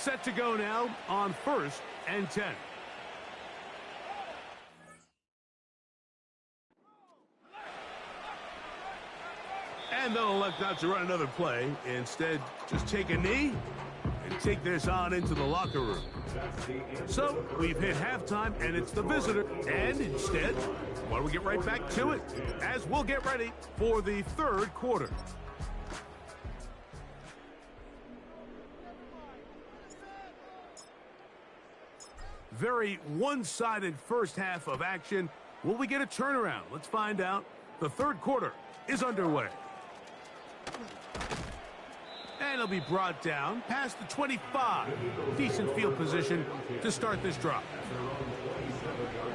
Set to go now on 1st and 10. And they'll elect not to run another play. Instead, just take a knee and take this on into the locker room. So, we've hit halftime, and it's the visitor. And instead, why don't we get right back to it as we'll get ready for the 3rd quarter. Very one-sided first half of action. Will we get a turnaround? Let's find out. The 3rd quarter is underway. And it'll be brought down past the 25. Decent field position to start this drive.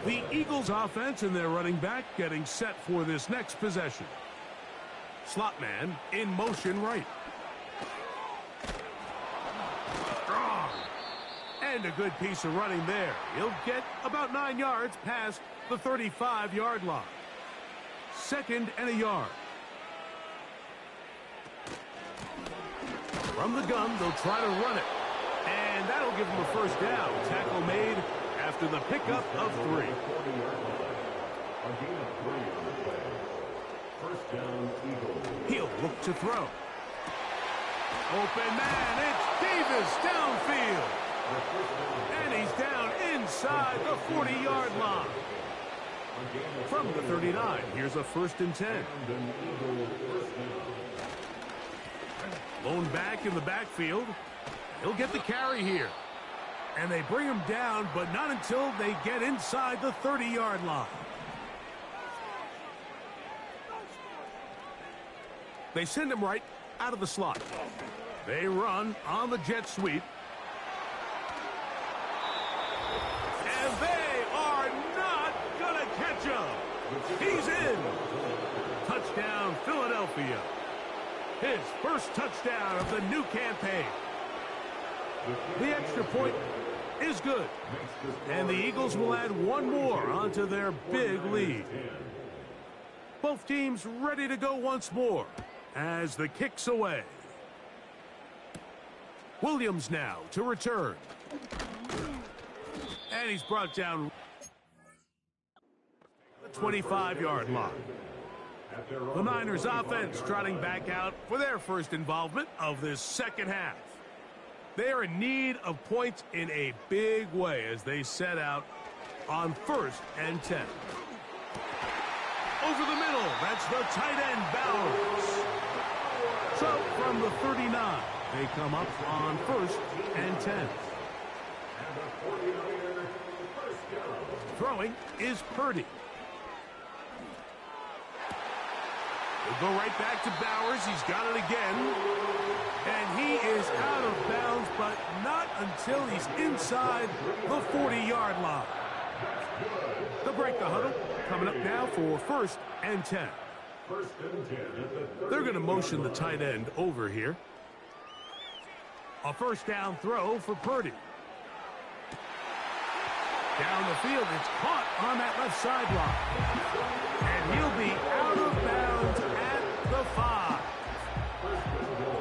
The Eagles offense and their running back getting set for this next possession. Slot man in motion right. Strong. And a good piece of running there. He'll get about 9 yards past the 35-yard line. 2nd and a yard. From the gun, they'll try to run it. And that'll give them a first down. Tackle made after the pickup of 3. He'll look to throw. Open man, it's Davis downfield. And he's down inside the 40-yard line. From the 39, here's a 1st and 10. Lone back in the backfield. He'll get the carry here. And they bring him down, but not until they get inside the 30-yard line. They send him right out of the slot. They run on the jet sweep. And they are not going to catch him. He's in. Touchdown, Philadelphia. His first touchdown of the new campaign. The extra point is good. And the Eagles will add one more onto their big lead. Both teams ready to go once more as the kick's away. Williams now to return. And he's brought down the 25-yard line. The Niners offense trotting back out for their first involvement of this second half. They are in need of points in a big way as they set out on 1st and 10. Over the middle, that's the tight end Bowers. So from the 39, they come up on 1st and 10. Throwing is Purdy. We'll go right back to Bowers. He's got it again. And he is out of bounds, but not until he's inside the 40-yard line. They'll break the huddle. Coming up now for 1st and 10. They're going to motion the tight end over here. A first down throw for Purdy. Down the field, it's caught on that left sideline. And he'll be out of bounds at the 5.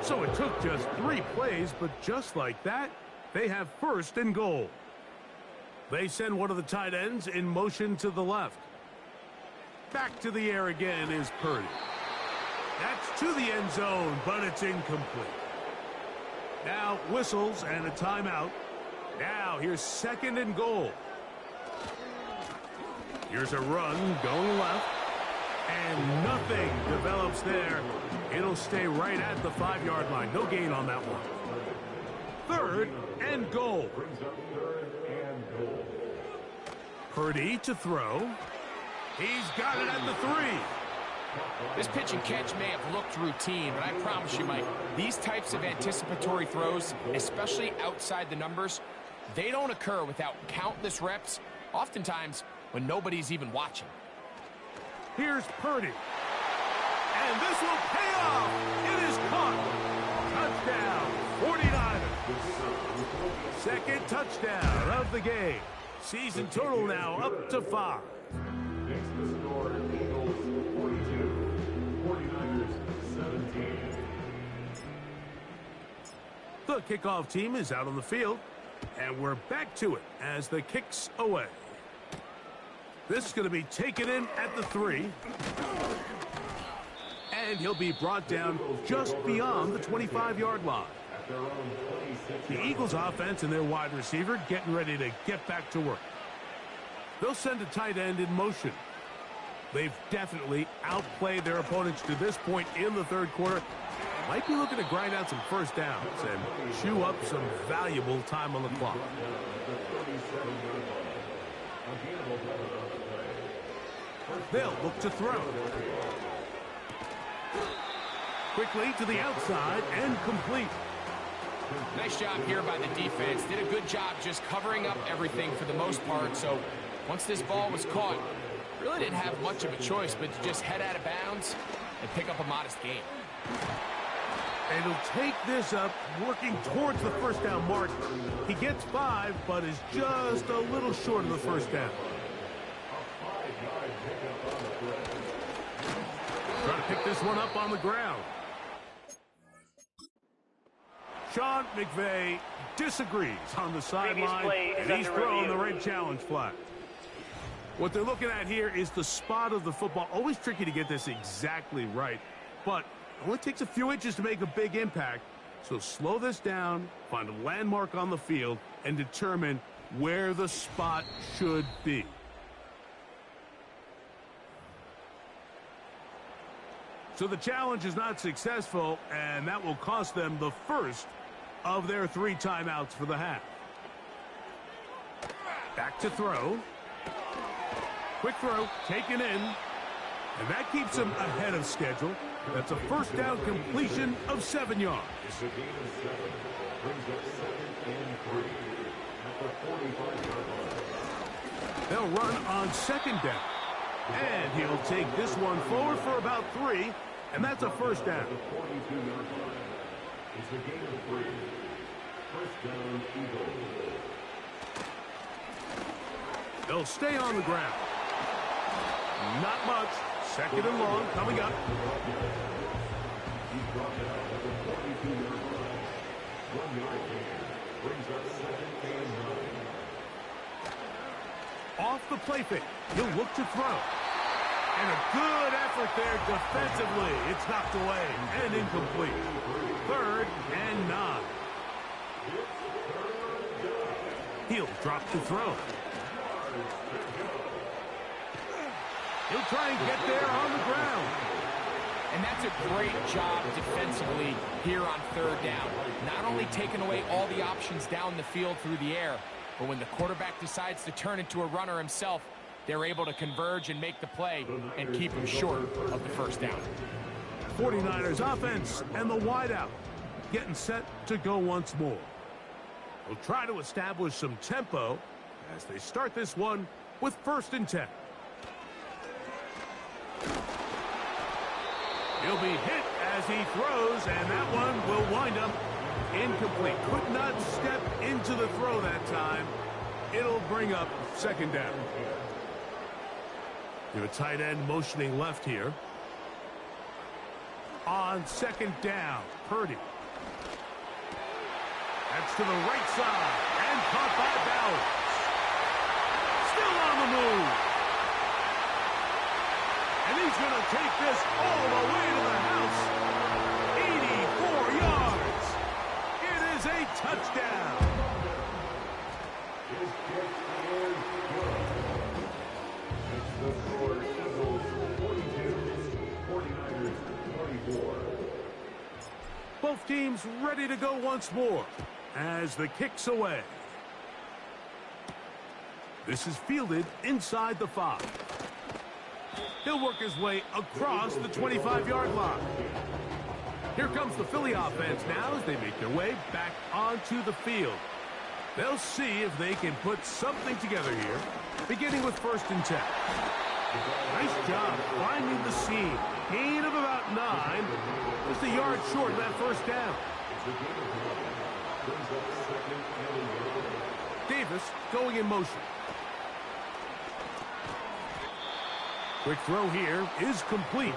So it took just 3 plays, but just like that, they have 1st and goal. They send one of the tight ends in motion to the left. Back to the air again is Purdy. That's to the end zone, but it's incomplete. Now whistles and a timeout. Now here's 2nd and goal. Here's a run going left. And nothing develops there. It'll stay right at the 5-yard line. No gain on that one. 3rd and goal. Purdy to throw. He's got it at the 3. This pitch and catch may have looked routine, but I promise you, Mike, these types of anticipatory throws, especially outside the numbers, they don't occur without countless reps, oftentimes when nobody's even watching. Here's Purdy. And this will pay off. It is caught. Touchdown, 49ers. 2nd touchdown of the game. Season total now up to 5. Next to score, Eagles 42, 49ers 17. The The kickoff team is out on the field, and we're back to it as the kick's away. This is going to be taken in at the 3. And he'll be brought down just beyond the 25-yard line. The Eagles offense and their wide receiver getting ready to get back to work. They'll send a tight end in motion. They've definitely outplayed their opponents to this point in the third quarter. Might be looking to grind out some first downs and chew up some valuable time on the clock. They'll look to throw. Quickly to the outside and complete. Nice job here by the defense. Did a good job just covering up everything for the most part. So once this ball was caught, really didn't have much of a choice but to just head out of bounds and pick up a modest gain. And he'll take this up, working towards the first down mark. He gets 5, but is just a little short of the first down. Trying to pick this one up on the ground. Sean McVay disagrees on the sideline, and he's throwing the red challenge flag. What they're looking at here is the spot of the football. Always tricky to get this exactly right, but it only takes a few inches to make a big impact. So slow this down, find a landmark on the field, and determine where the spot should be. So the challenge is not successful, and that will cost them the first of their 3 timeouts for the half. Back to throw. Quick throw, taken in. And that keeps him ahead of schedule. That's a first down completion of 7 yards. It's a gain of 7. Brings up 2nd and 3 at the 45-yard line. They'll run on 2nd down. And he'll take this one forward for about 3, and that's a first down. At the 42-yard line. It's a gain of 3. First down, Eagles. They'll stay on the ground. Not much. 2nd and long coming up. He's brought down at the 42-yard line. 1-yard gain. Brings up 2nd and 9. Off the play fake. He'll look to throw. And a good effort there defensively. It's knocked away and incomplete. 3rd and 9. He'll drop to throw. He'll try and get there on the ground. And that's a great job defensively here on 3rd down. Not only taking away all the options down the field through the air, but when the quarterback decides to turn into a runner himself, they're able to converge and make the play and keep him short of the first down. 49ers offense and the wideout getting set to go once more. They'll try to establish some tempo as they start this one with 1st and 10. He'll be hit as he throws, and that one will wind up incomplete. Could not step into the throw that time. It'll bring up 2nd down. You have a tight end motioning left here. On 2nd down, Purdy. That's to the right side, and caught by Bowers. Still on the move. And he's going to take this all the way to the house. 84 yards. It is a touchdown. His kick is good. It's the score. Eagles 42, 49ers 44. Both teams ready to go once more as the kick's away. This is fielded inside the 5. He'll work his way across the 25-yard line. Here comes the Philly offense now as they make their way back onto the field. They'll see if they can put something together here, beginning with 1st and 10. Nice job finding the seam. Gain of about 9. Just a yard short of that first down. Davis going in motion. Quick throw here is complete.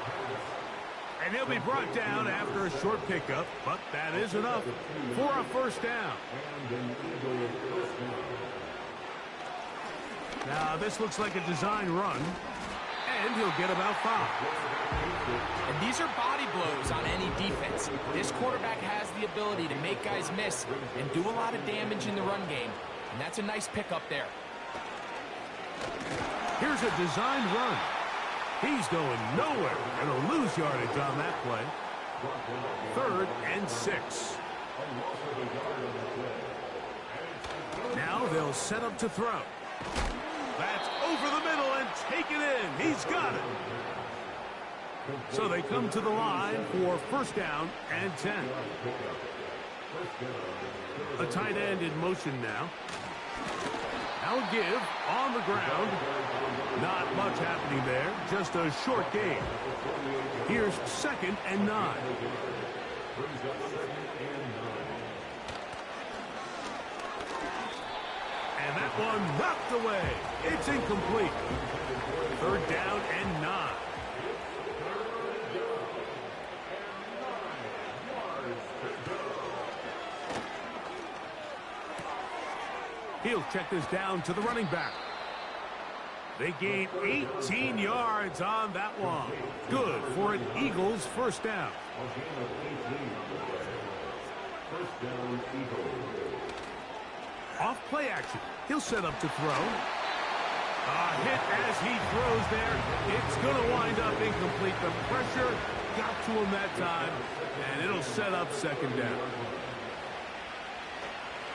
And he'll be brought down after a short pickup, but that is enough for a first down. Now, this looks like a design run, and he'll get about 5. And these are body blows on any defense. This quarterback has the ability to make guys miss and do a lot of damage in the run game, and that's a nice pickup there. Here's a design run. He's going nowhere, and he'll lose yardage on that play. 3rd and 6. Now they'll set up to throw. That's over the middle and take it in. He's got it. So they come to the line for first down and 10. A tight end in motion now. Now give on the ground. Not much happening there. Just a short gain. Here's 2nd and 9. And that one knocked away. It's incomplete. 3rd down and 9. He'll check this down to the running back. They gain 18 yards on that one. Good for an Eagles first down. Off play action. He'll set up to throw. A hit as he throws there. It's going to wind up incomplete. The pressure got to him that time, and it'll set up 2nd down.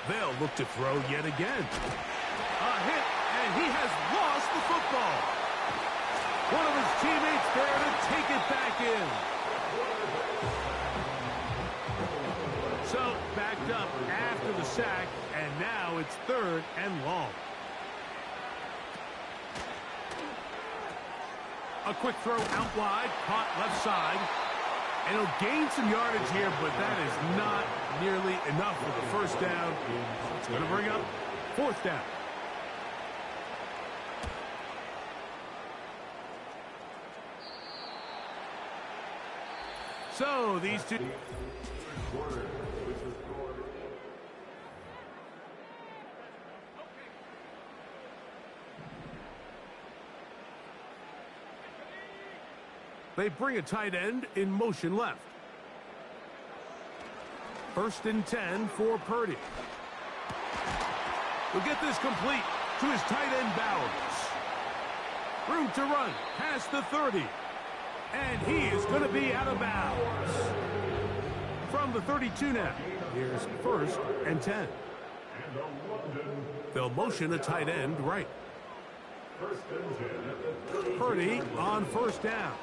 They'll look to throw yet again. A hit, and he has lost the football. One of his teammates there to take it back in. So, backed up after the sack, and now it's 3rd and long. A quick throw out wide, caught left side. And he'll gain some yardage here, but that is not nearly enough for the first down. It's going to bring up 4th down. So these two... They bring a tight end in motion left. 1st and 10 for Purdy. He'll get this complete to his tight end Bowers. Room to run past the 30. And he is going to be out of bounds. From the 32 now. Here's 1st and 10. They'll motion a tight end right. Purdy on 1st down.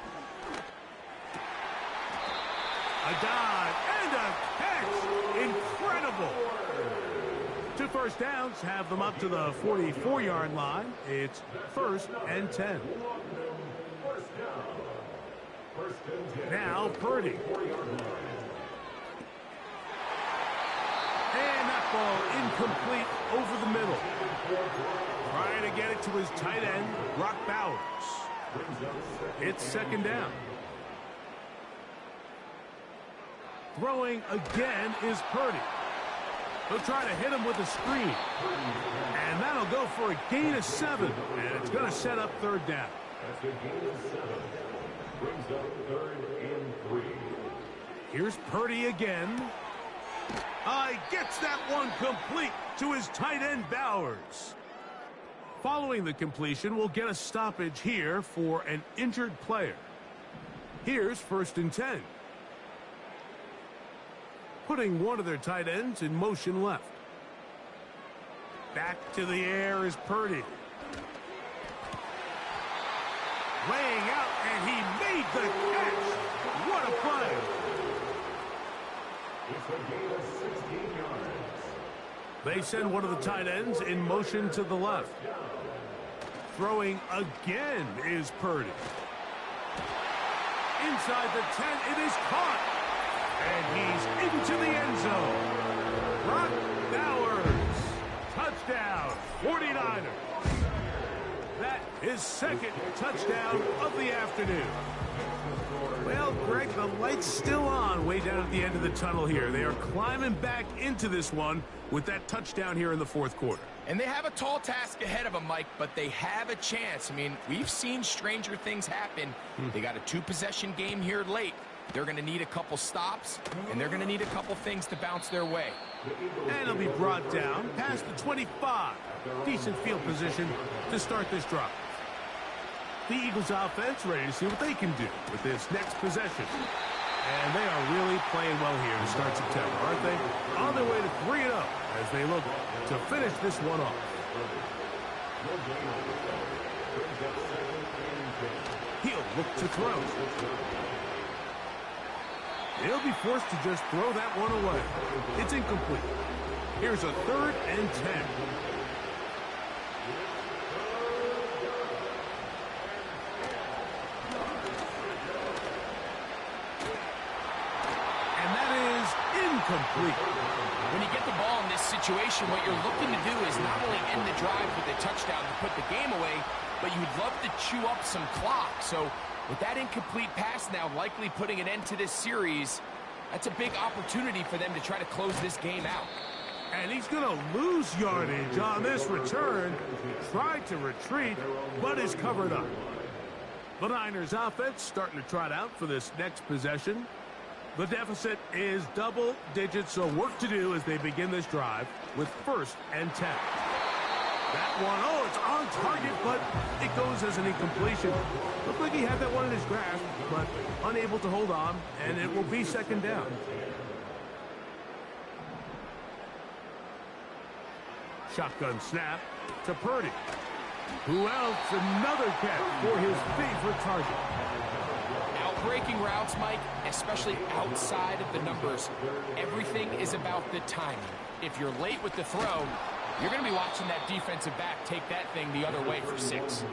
A dive and a catch. Incredible. 2 first downs have them up to the 44-yard line. It's 1st and 10. Now Purdy. And that ball incomplete over the middle. Trying to get it to his tight end, Brock Bowers. It's 2nd down. Throwing again is Purdy. He'll try to hit him with a screen. And that'll go for a gain of 7. And it's going to set up 3rd down. That's a gain of 7. Brings up 3rd and 3. Here's Purdy again. He gets that one complete to his tight end Bowers. Following the completion, we'll get a stoppage here for an injured player. Here's 1st and 10. Putting one of their tight ends in motion left. Back to the air is Purdy. Laying out, and he made the catch. What a play. It's a gain of 16 yards. They send one of the tight ends in motion to the left. Throwing again is Purdy. Inside the 10, it is caught. And he's into the end zone. Brock Bowers. Touchdown, 49ers. That is 2nd touchdown of the afternoon. Well, Greg, the light's still on way down at the end of the tunnel here. They are climbing back into this one with that touchdown here in the fourth quarter. And they have a tall task ahead of them, Mike, but they have a chance. I mean, we've seen stranger things happen. They got a two-possession game here late. They're going to need a couple stops, and they're going to need a couple things to bounce their way. And it'll be brought down past the 25. Decent field position to start this drive. The Eagles offense ready to see what they can do with this next possession. And they are really playing well here to start September, aren't they? On their way to 3-0 as they look to finish this one off. He'll look to throw. He'll be forced to just throw that one away. It's incomplete. Here's a 3rd and 10. Complete. When you get the ball in this situation, what you're looking to do is not only end the drive with a touchdown to put the game away, but you'd love to chew up some clock. So with that incomplete pass now likely putting an end to this series, that's a big opportunity for them to try to close this game out. And he's going to lose yardage on this return. Tried to retreat, but is covered up. The Niners offense starting to trot out for this next possession. The deficit is double digits, so work to do as they begin this drive with 1st and 10. That one, oh, it's on target, but it goes as an incompletion. Looked like he had that one in his grasp, but unable to hold on, and it will be 2nd down. Shotgun snap to Purdy. Who else? Another catch for his favorite target. Breaking routes, Mike, especially outside of the numbers, everything is about the timing. If you're late with the throw, you're going to be watching that defensive back take that thing the other way for 6.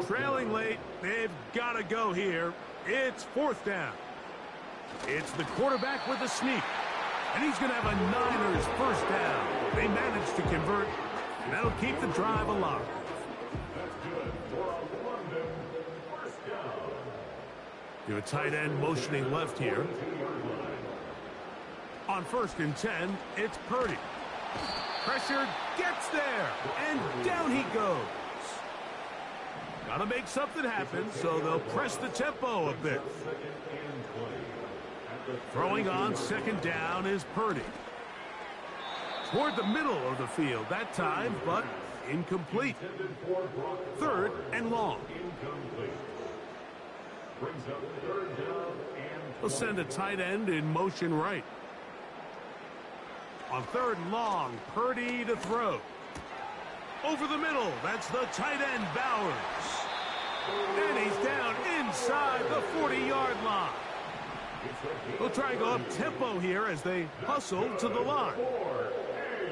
Trailing late, they've got to go here. It's 4th down. It's the quarterback with a sneak, and he's going to have a Niners 1st down. They managed to convert. And that'll keep the drive alive. You have a tight end motioning left here. On 1st and 10, it's Purdy. Pressure gets there, and down he goes. Got to make something happen, so they'll press the tempo a bit. Throwing on 2nd down is Purdy. Toward the middle of the field that time, but incomplete. 3rd and long. They'll send a tight end in motion right. On 3rd and long, Purdy to throw. Over the middle, that's the tight end Bowers. And he's down inside the 40-yard line. They'll try and go up tempo here as they hustle to the line.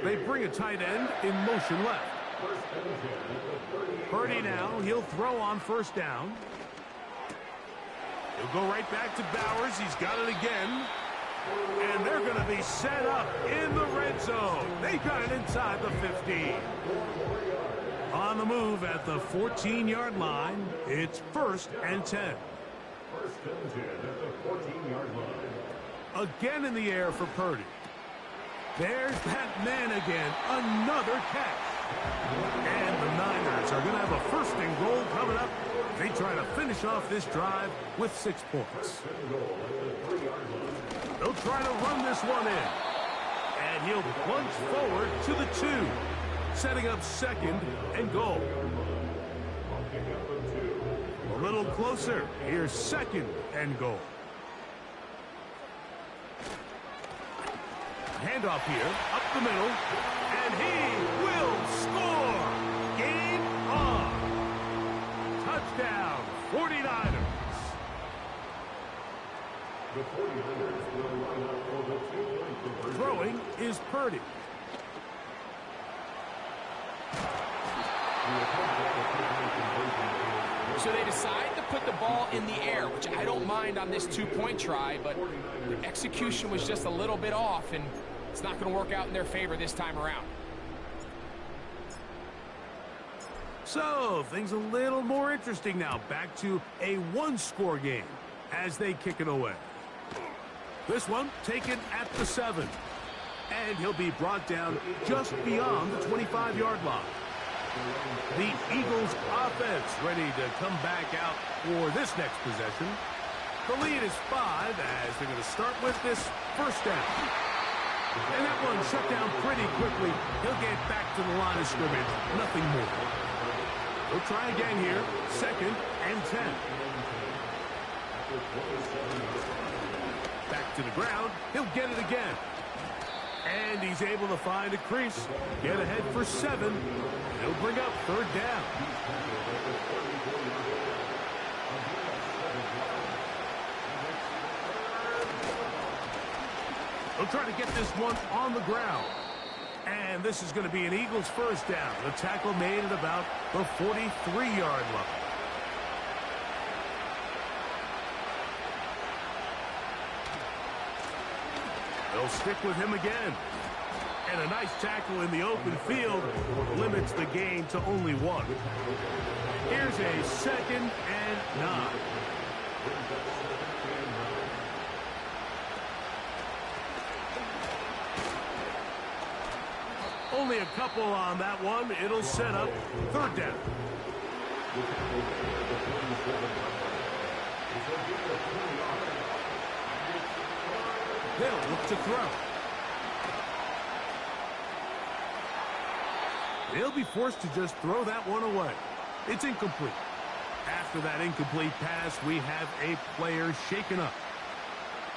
They bring a tight end in motion left. Purdy now, he'll throw on 1st down. He'll go right back to Bowers. He's got it again. And they're going to be set up in the red zone. They got it inside the 15. On the move at the 14-yard line, it's 1st and 10. 1st and 10 at the 14-yard line. Again in the air for Purdy. There's that man again. Another catch. And the Niners are going to have a 1st and goal coming up. They try to finish off this drive with 6 points. They'll try to run this one in. And he'll plunge forward to the 2. Setting up 2nd and goal. A little closer. Here's 2nd and goal. Handoff here, up the middle, and he will score! Game on! Touchdown, 49ers! The 49ers will line up for the 2-point conversion. Throwing is Purdy. So they decide to put the ball in the air, which I don't mind on this 2-point try, but the execution was just a little bit off, and it's not going to work out in their favor this time around. So, things a little more interesting now. Back to a one-score game as they kick it away. This one taken at the 7. And he'll be brought down just beyond the 25-yard line. The Eagles offense ready to come back out for this next possession. The lead is 5 as they're going to start with this first down. And that one shut down pretty quickly. He'll get back to the line of scrimmage. Nothing more. He'll try again here. 2nd and 10. Back to the ground. He'll get it again. And he's able to find a crease. Get ahead for 7. He'll bring up 3rd down. He'll try to get this one on the ground. And this is going to be an Eagles first down. The tackle made at about the 43-yard line. They'll stick with him again. And a nice tackle in the open field limits the gain to only 1. Here's a 2nd and 9. Only a couple on that one. It'll set up 3rd down. They'll look to throw. They'll be forced to just throw that one away. It's incomplete. After that incomplete pass, we have a player shaken up.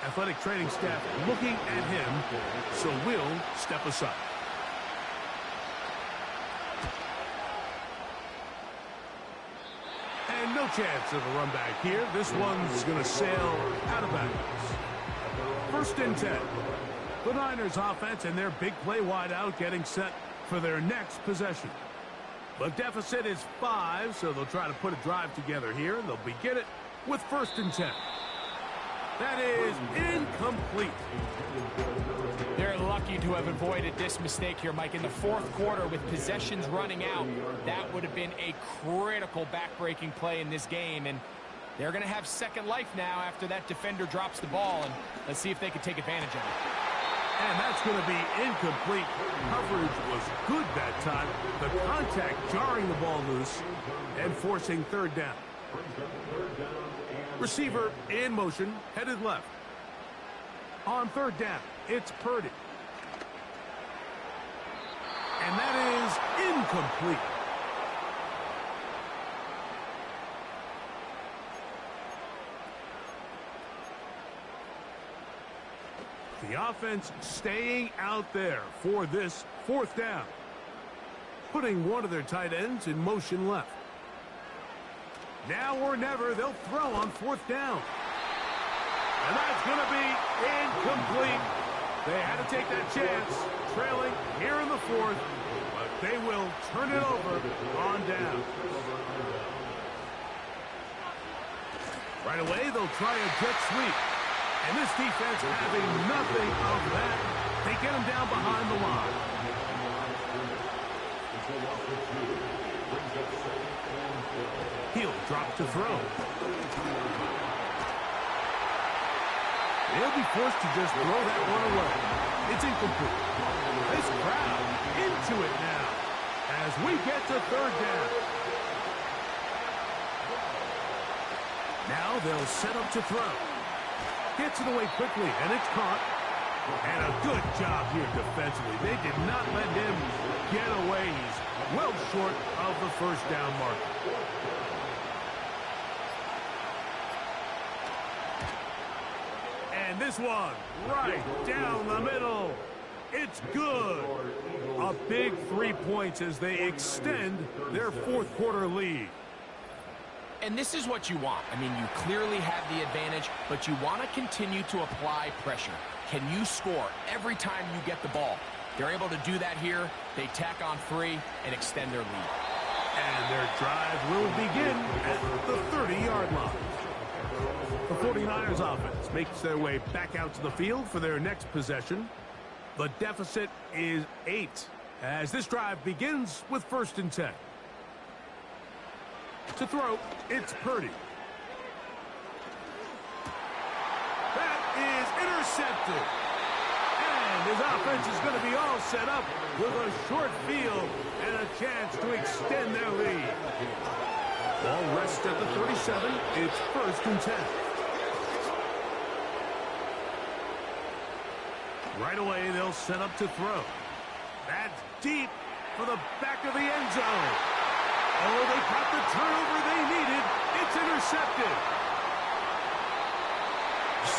Athletic training staff looking at him, so we'll step aside. And no chance of a run back here. This one's going to sail out of bounds. 1st and 10. The Niners offense and their big play wide out getting set for their next possession. The deficit is 5, so they'll try to put a drive together here. They'll begin it with 1st and 10. That is incomplete. They're lucky to have avoided this mistake here, Mike. In the 4th quarter, with possessions running out, that would have been a critical back-breaking play in this game. And they're going to have second life now after that defender drops the ball. And let's see if they can take advantage of it. And that's going to be incomplete. Coverage was good that time. The contact jarring the ball loose and forcing 3rd down. Receiver in motion, headed left. On 3rd down, it's Purdy. And that is incomplete. The offense staying out there for this 4th down. Putting one of their tight ends in motion left. Now or never, they'll throw on 4th down. And that's going to be incomplete. They had to take that chance, trailing here in the 4th, but they will turn it over on down. Right away, they'll try a jet sweep. And this defense having nothing of that. They get him down behind the line. He'll drop to throw. They'll be forced to just throw that one away. It's incomplete. This crowd into it now as we get to 3rd down. Now they'll set up to throw. Gets it away quickly, and it's caught. And a good job here defensively. They did not let him get away. He's well short of the 1st down marker. And this one right down the middle. It's good. A big 3 points as they extend their 4th quarter lead. And this is what you want. I mean, you clearly have the advantage, but you want to continue to apply pressure. Can you score every time you get the ball? They're able to do that here. They tack on 3 and extend their lead. And their drive will begin at the 30-yard line. The 49ers offense makes their way back out to the field for their next possession. The deficit is 8 as this drive begins with 1st and 10. To throw, it's Purdy. That is intercepted. And his offense is going to be all set up with a short field and a chance to extend their lead. Ball rests at the 37. It's 1st and 10. Right away, they'll set up to throw. That's deep for the back of the end zone. Oh, they got the turnover they needed. It's intercepted.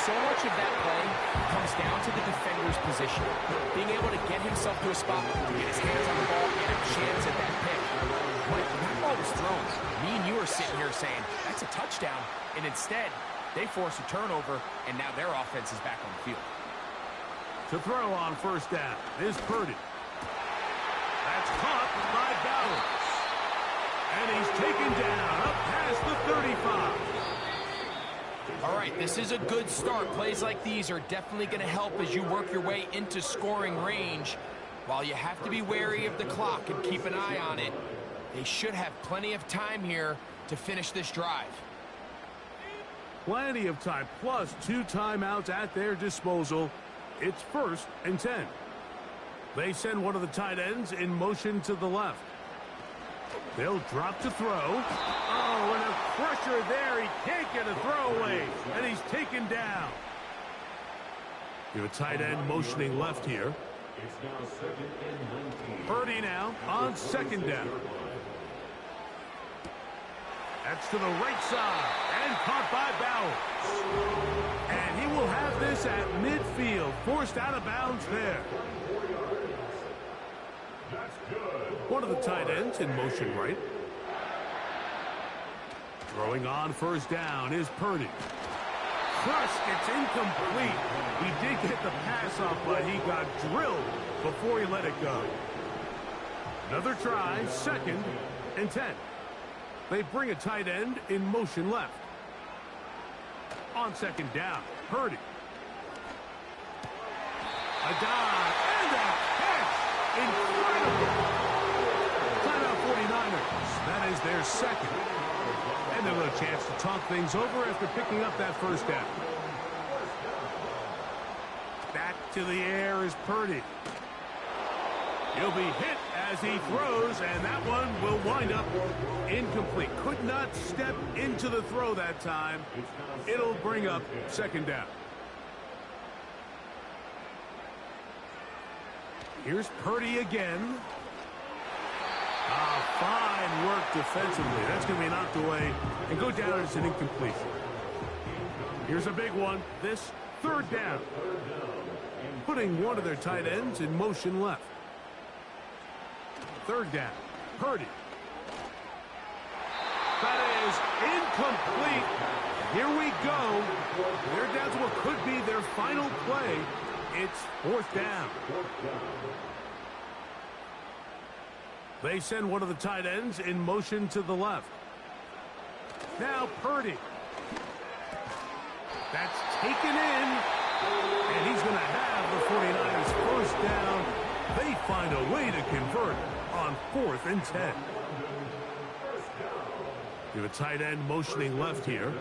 So much of that play comes down to the defender's position. Being able to get himself to a spot, to get his hands on the ball, and a chance at that pick. But that ball was thrown. Me and you are sitting here saying, that's a touchdown. And instead, they force a turnover, and now their offense is back on the field. To throw on 1st down is Purdy. That's caught by Bowers. And he's taken down up past the 35. All right, this is a good start. Plays like these are definitely going to help as you work your way into scoring range. While you have to be wary of the clock and keep an eye on it, they should have plenty of time here to finish this drive. Plenty of time, plus 2 timeouts at their disposal. It's 1st and 10. They send one of the tight ends in motion to the left. They'll drop to throw. Oh, and a pressure there. He can't get a throwaway, and he's taken down. You have a tight end motioning left here. It's now 2nd and 19. Purdy now on 2nd down. That's to the right side, and caught by Bowers. And he will have this at midfield, forced out of bounds there. One of the tight ends in motion right. Throwing on 1st down is Purdy. Crushed, it's incomplete. He did get the pass off, but he got drilled before he let it go. Another try, 2nd and 10. They bring a tight end in motion left. On 2nd down, Purdy. A dive and a catch. Incredible. Timeout 49ers. That is their 2nd. And they'll have a chance to talk things over after picking up that 1st down. Back to the air is Purdy. He'll be hit as he throws, and that one will wind up incomplete. Could not step into the throw that time. It'll bring up 2nd down. Here's Purdy again. Fine work defensively. That's going to be knocked away and go down as an incomplete. Here's a big one. This 3rd down. Putting one of their tight ends in motion left. 3rd down. Purdy. That is incomplete. Here we go. They're down to what could be their final play. It's 4th down. They send one of the tight ends in motion to the left. Now Purdy. That's taken in. And he's going to have the 49ers 1st down. They find a way to convert on 4th and 10. You have a tight end motioning left here.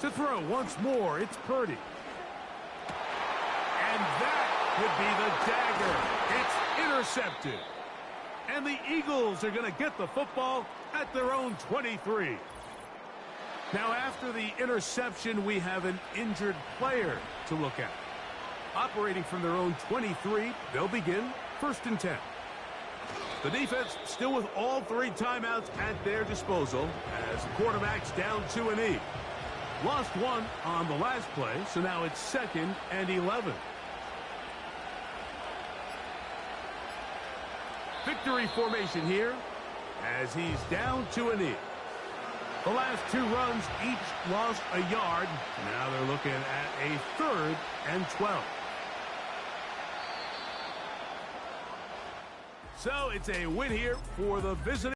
To throw once more, it's Purdy. And that could be the dagger. It's intercepted. And the Eagles are going to get the football at their own 23. Now, after the interception, we have an injured player to look at. Operating from their own 23, they'll begin 1st and 10. The defense still with all 3 timeouts at their disposal as the quarterback's down 2 and E. Lost 1 on the last play, so now it's 2nd and 11. Victory formation here as he's down 2 and E. The last 2 runs each lost a yard. Now they're looking at a 3rd and 12. So it's a win here for the visiting.